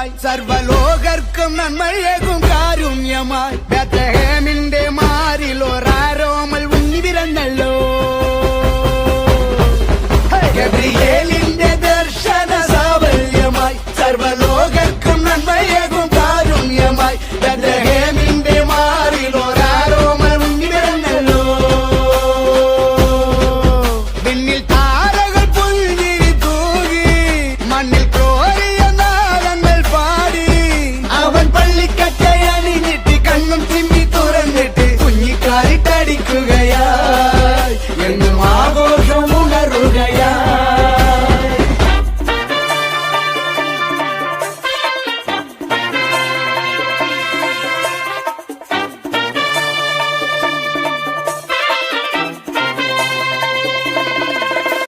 ായി സർവലോകർക്കും നന്മയേകും കാരുണ്യമായി ബേത്ലഹേമിന്റെ മാറിൽ ഒരാരോമൽ ഉണ്ണി പിറന്നല്ലോ. ഗബ്രിയേലിന്റെ ദർശന സാഫല്യമായി സർവലോകർക്കും നന്മയേകും കാരുണ്യമായി ബേത്ലഹേമിന്റെ മാറിൽ ഒരാരോമൽ ഉണ്ണി പിറന്നല്ലോ. വിണ്ണിൽ താരകൾ പുഞ്ചിരി തൂകി മണ്ണിൽ കണ്ണും ചിമ്മി തുറന്നിട്ട് കുഞ്ഞിക്കാരിട്ടടിക്കുക